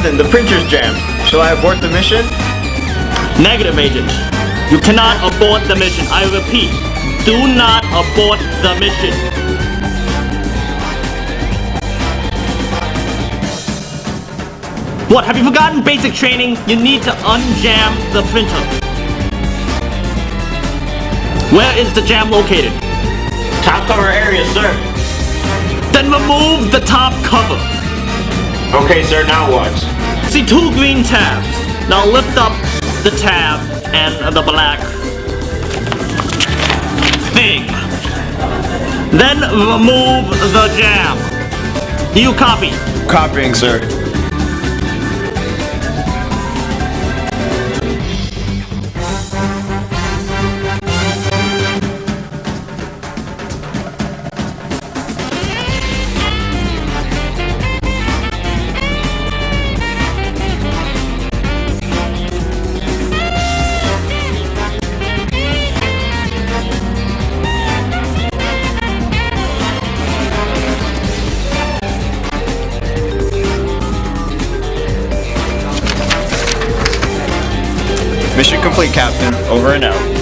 Captain, the printer's jammed. Shall I abort the mission? Negative, Agent. You cannot abort the mission. I repeat, do not abort the mission. What, have you forgotten basic training? You need to unjam the printer. Where is the jam located? Top cover area, sir. Then remove the top cover. Okay, sir, now what? See two green tabs. Now lift up the tab and the black thing. Then remove the jam. Do you copy? Copying, sir. Mission complete, Captain. Over and out.